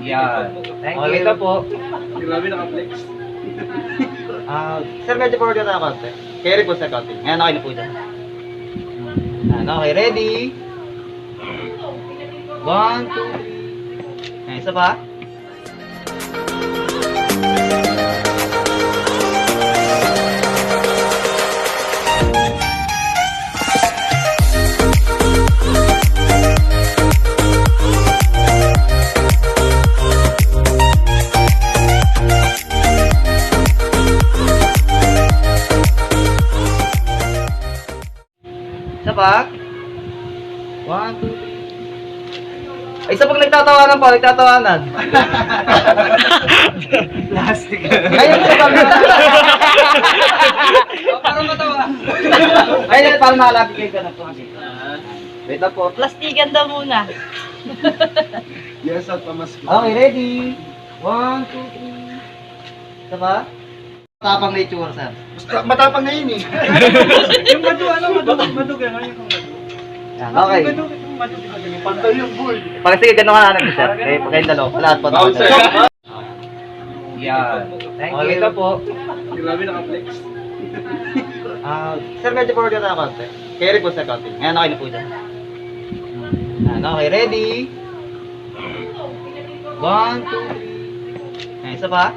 Yan. Thank Okay, you. ito po. Grabe naka-flex. Sir, medyo forward na ako. Carry po sa counting. Ayan, okay na po dyan. Ayan, okay, ready? 1, 2, 3. Ayan, isa pa. Isa pa. 1, 2, 3. Ay, isa pag nagtatawanan po, nagtatawanan. Plastic. Ayun, isa pa. Para matawa. Ayun, para makalapit kayo ka na po. Wait lang po. Plastikan daw muna. Yes, at pamasko. Okay, ready? 1, 2, 3. Isa pa. Tapang na itsura, sir. Matapang na yun eh. Yung madu, madu gano'n yung madu. Yan, okay. Yung madu, di ba ganyan? Pantay yung bull. Pag sige, gano'n ka na, sir. Okay, pag kayong dalawa. Lahat po. Bawal sir. Yan. Thank Okay, you. ito po. Grabe naka-flex. Sir, medyo forward na ako. Carry po sa counting. Ayan, okay na po dyan. Ayan, okay, ready? 1, 2, 3. Ayan, isa pa.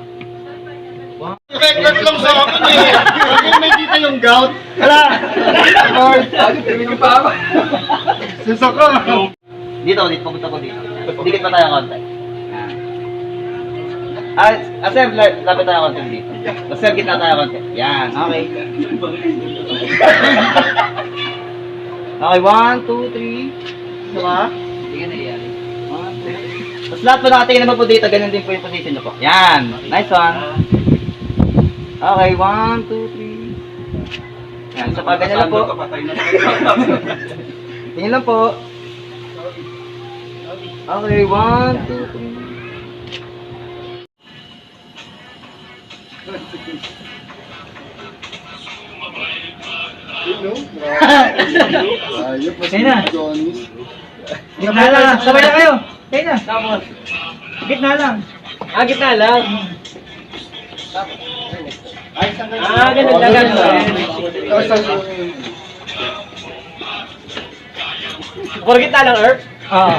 1. Record lang sa akin eh. Huwag may kita yung gout. Hala! Record! Termino pa ako. Susok ko. Dito, papunta ko dito. Dikit pa tayo konti. Sir, lapit tayo konti dito. Sir, gitna tayo konti. Yan, okay. Okay, 1, 2, 3. Isa pa. Hindi ka na yan. 1, 2. Tapos lahat po nakatingin naman po dito, ganun din po yung position nyo po. Yan, nice one. Okay, 1, 2, 3. Yan, isa pa, ganyan lang po. Tingin lang po. Okay, 1, 2, 3. Ayop, mas Ayun na. Johnny's. Gitna lang. Sabay na kayo. Kayo na. Gitna lang. Gitna lang. Ganun lang. Puro gitna lang, Earth? Oo.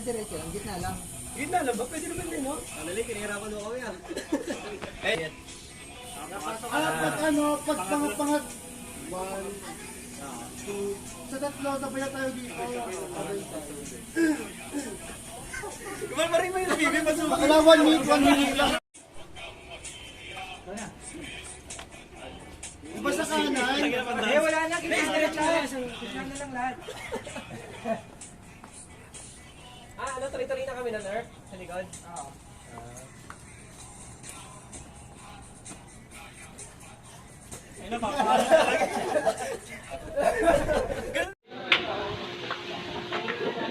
Diretso lang, gitna lang. Gitna lang ba? Pwede naman din, no? Alali, kinihirapan mo kami yan. Pag pangat-pangat. 1, 2, sa tatlo, sabay tayo dito. Maring mo yung bibi, masusunod. Bakala 1 minute lang. Iba sa kanan. Wala na, kinihirapan na. Gitna na lang lahat. Tuloy-tuloy na kami ng Earth sa likod? Oo. Ayun na, papakalas talaga.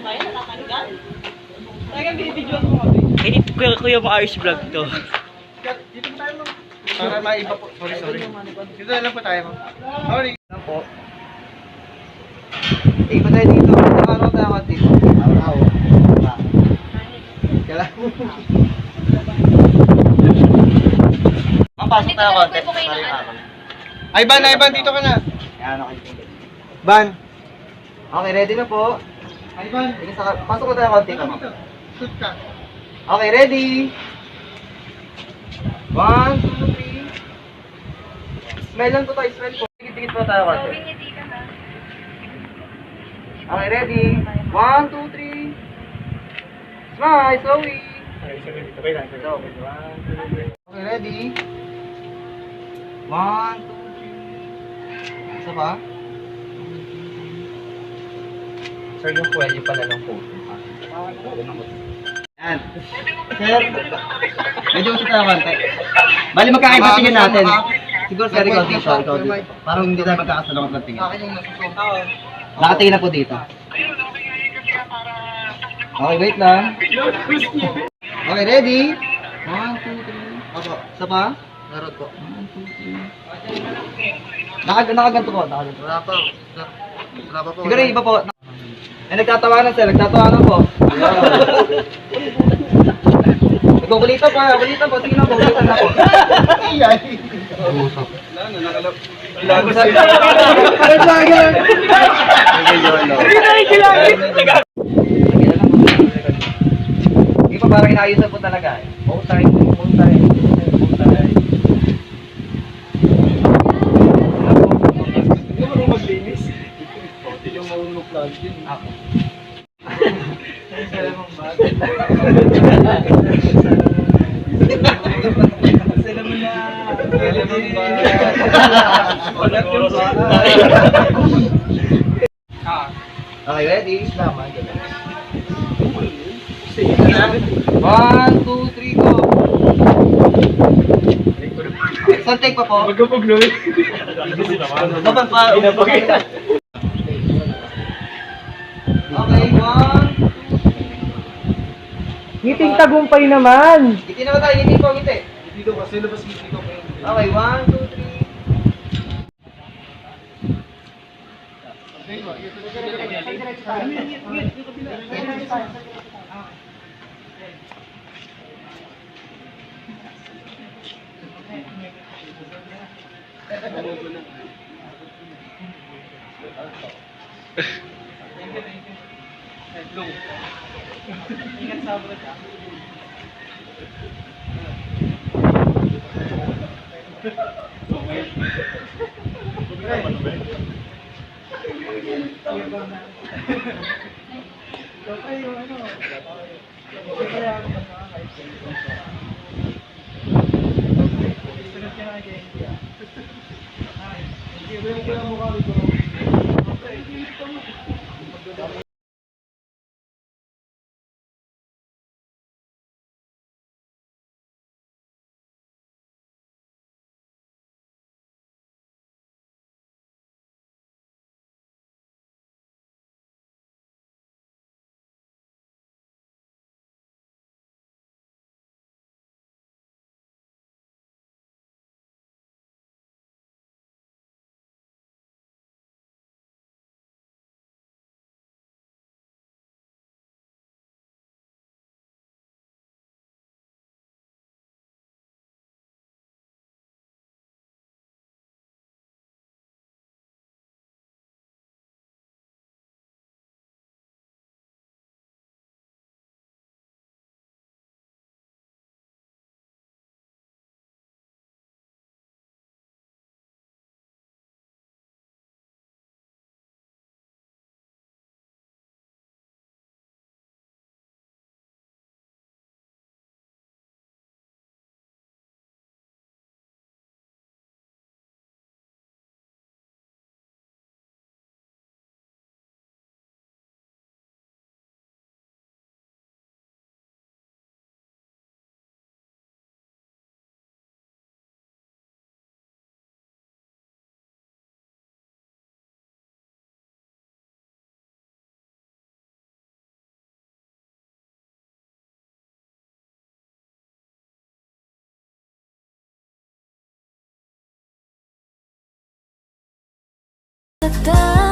Tayo natatanggal. Talagang binibidyoan mo kami. Edit kuya mo Irish vlog to. Dito po tayo, para maiba po. Sorry. Dito na lang po tayo. Sorry. Lang po. Iba tayo dito. Ano tayo ako dito? Araw. Kala. Mapasok tayo konti. Ay, Ban, dito ka na. Ayan, okay. Ban. Okay, ready na po. Ay, Ban. Pasok ko tayo konti ka, ma'am. Shoot ka. Okay, ready? 1, 2, 3. Smile lang po tayo, smile po. Tikit-tikit po tayo konti. Okay, ready? 1, 2, 3. Smile, slowly. Okay, ready? 1, 2, 3. Isa pa? Sir, yung kwelyo pala ng photo. Yan. Sir, medyo usap tayo konti. Bali, magkakaiba tingin natin. Siguro sir, ikaw dito, ikaw dito. Parang hindi tayo magkakasalungat ng tingin. Nakatingin na po dito. Okay, wait lang. Okay, ready? 1, 2, 3. Opo. Isa pa? Meron po. 1, 2, 3. Nakaganto po, nakaganto. Wala pa. Wala pa po. Siguro yung iba po. Ay, nagtatawanan sir, nagtatawanan po. Nagkukulito po, kulito po. Sige na po, kulitan na po. Iyan. Hindi pa parang inaayusan po talaga eh. Full time, full time, full time. Hindi mo maglinis. Hindi yung maunong plan din. Ako. Okay, ready? 1, 2, 3, go! Isang take pa po. Magkapag no? Dapat pa. Okay, 1. Ngiting tagumpay naman. Ngiti naman tayo, ngiti po, ngiti. Dito kasi labas dito ko. Okay, 1, 2, 3. The